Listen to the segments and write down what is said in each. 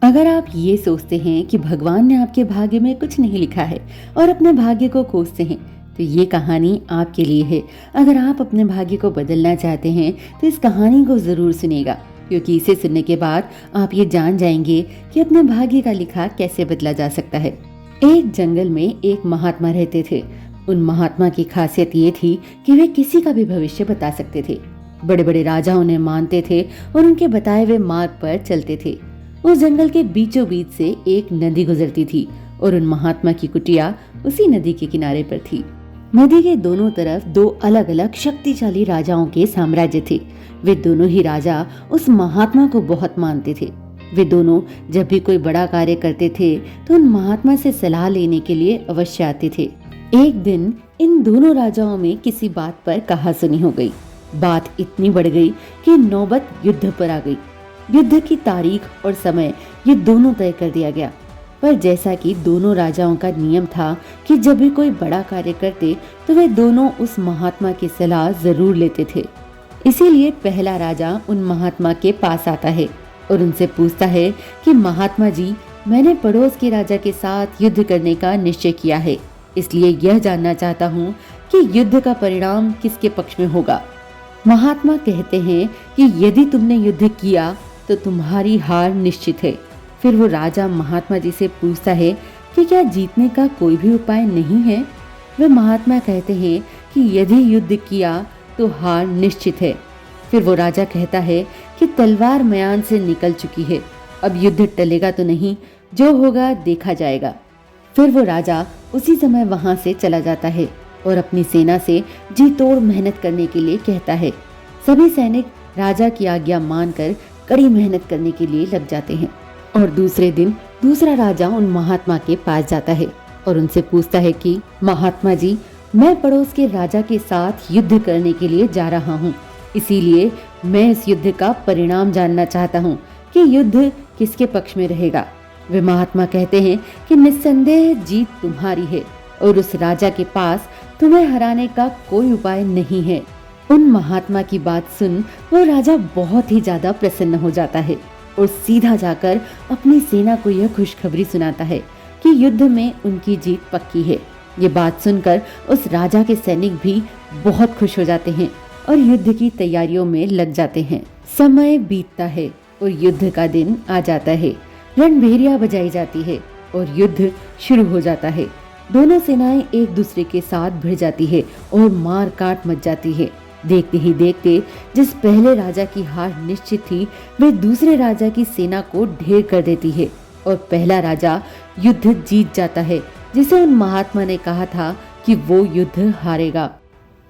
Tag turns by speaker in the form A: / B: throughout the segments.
A: अगर आप ये सोचते हैं कि भगवान ने आपके भाग्य में कुछ नहीं लिखा है और अपने भाग्य को कोसते हैं, तो ये कहानी आपके लिए है। अगर आप अपने भाग्य को बदलना चाहते हैं तो इस कहानी को जरूर सुनिएगा, क्योंकि इसे सुनने के बाद आप ये जान जाएंगे कि अपने भाग्य का लिखा कैसे बदला जा सकता है। एक जंगल में एक महात्मा रहते थे। उन महात्मा की खासियत ये थी कि वे किसी का भी भविष्य बता सकते थे। बड़े बड़े राजा उन्हें मानते थे और उनके बताए हुए मार्ग पर चलते थे। उस जंगल के बीचों बीच से एक नदी गुजरती थी और उन महात्मा की कुटिया उसी नदी के किनारे पर थी। नदी के दोनों तरफ दो अलग अलग शक्तिशाली राजाओं के साम्राज्य थे। वे दोनों ही राजा उस महात्मा को बहुत मानते थे। वे दोनों जब भी कोई बड़ा कार्य करते थे तो उन महात्मा से सलाह लेने के लिए अवश्य आते थे। एक दिन इन दोनों राजाओं में किसी बात पर कहासुनी हो गई। बात इतनी बढ़ गई कि नौबत युद्ध पर आ गई। युद्ध की तारीख और समय ये दोनों तय कर दिया गया। पर जैसा कि दोनों राजाओं का नियम था कि जब भी कोई बड़ा कार्य करते तो वे दोनों उस महात्मा की सलाह जरूर लेते थे। इसीलिए पहला राजा उन महात्मा के पास आता है और उनसे पूछता है कि महात्मा जी, मैंने पड़ोस के राजा के साथ युद्ध करने का निश्चय किया है, इसलिए यह जानना चाहता हूँ कि युद्ध का परिणाम किसके पक्ष में होगा। महात्मा कहते हैं कि यदि तुमने युद्ध किया तो तुम्हारी हार निश्चित है। फिर वो राजा महात्मा जी से पूछता है कि क्या जीतने का कोई भी उपाय नहीं है। वे महात्मा कहते हैं कि यदि युद्ध किया तो हार निश्चित है। फिर वो राजा कहता है कि तलवार म्यान से निकल चुकी है, अब युद्ध टलेगा तो नहीं, जो होगा देखा जाएगा। फिर वो राजा उसी समय वहां से चला जाता है और अपनी सेना से जी तोड़ मेहनत करने के लिए कहता है। सभी सैनिक राजा की आज्ञा मानकर कड़ी मेहनत करने के लिए लग जाते हैं और दूसरे दिन दूसरा राजा उन महात्मा के पास जाता है और उनसे पूछता है कि महात्मा जी, मैं पड़ोस के राजा के साथ युद्ध करने के लिए जा रहा हूँ, इसीलिए मैं इस युद्ध का परिणाम जानना चाहता हूँ कि युद्ध किसके पक्ष में रहेगा। वे महात्मा कहते हैं कि निस्संदेह जीत तुम्हारी है और उस राजा के पास तुम्हें हराने का कोई उपाय नहीं है। उन महात्मा की बात सुन वो राजा बहुत ही ज्यादा प्रसन्न हो जाता है और सीधा जाकर अपनी सेना को यह खुशखबरी सुनाता है कि युद्ध में उनकी जीत पक्की है। ये बात सुनकर उस राजा के सैनिक भी बहुत खुश हो जाते हैं और युद्ध की तैयारियों में लग जाते हैं। समय बीतता है और युद्ध का दिन आ जाता है। रणभेरिया बजाई जाती है और युद्ध शुरू हो जाता है। दोनों सेनाएं एक दूसरे के साथ भिड़ जाती है और मार काट मच जाती है। देखते ही देखते जिस पहले राजा की हार निश्चित थी, वे दूसरे राजा की सेना को ढेर कर देती है और पहला राजा युद्ध जीत जाता है, जिसे उन महात्मा ने कहा था कि वो युद्ध हारेगा।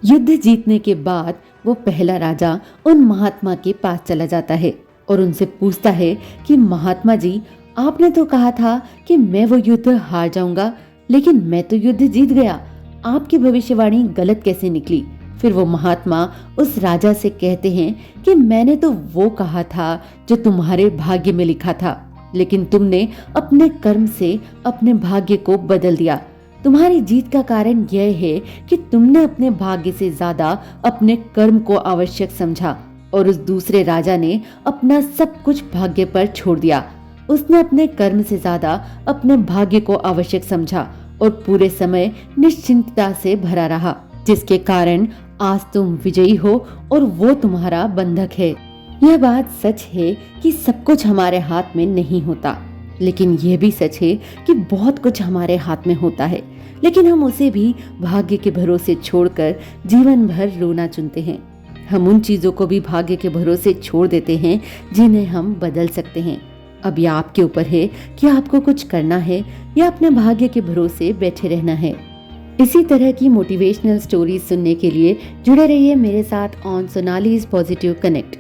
A: युद्ध जीतने के बाद वो पहला राजा उन महात्मा के पास चला जाता है और उनसे पूछता है कि महात्मा जी, आपने तो कहा था कि मैं वो युद्ध हार जाऊंगा, लेकिन मैं तो युद्ध जीत गया। आपकी भविष्यवाणी गलत कैसे निकली। फिर वो महात्मा उस राजा से कहते हैं कि मैंने तो वो कहा था जो तुम्हारे भाग्य में लिखा था, लेकिन तुमने अपने कर्म से अपने भाग्य को बदल दिया। तुम्हारी जीत का कारण यह है कि तुमने अपने भाग्य से ज्यादा अपने कर्म को आवश्यक समझा और उस दूसरे राजा ने अपना सब कुछ भाग्य पर छोड़ दिया। उसने अपने कर्म से ज्यादा अपने भाग्य को आवश्यक समझा और पूरे समय निश्चिंतता से भरा रहा, जिसके कारण आज तुम विजयी हो और वो तुम्हारा बंधक है। यह बात सच है कि सब कुछ हमारे हाथ में नहीं होता, लेकिन यह भी सच है कि बहुत कुछ हमारे हाथ में होता है, लेकिन हम उसे भी भाग्य के भरोसे छोड़कर जीवन भर रोना चुनते हैं। हम उन चीजों को भी भाग्य के भरोसे छोड़ देते हैं जिन्हें हम बदल सकते हैं। अब यह आपके ऊपर है कि आपको कुछ करना है या अपने भाग्य के भरोसे बैठे रहना है। इसी तरह की मोटिवेशनल स्टोरीज सुनने के लिए जुड़े रहिए मेरे साथ ऑन सोनालीज पॉजिटिव कनेक्ट।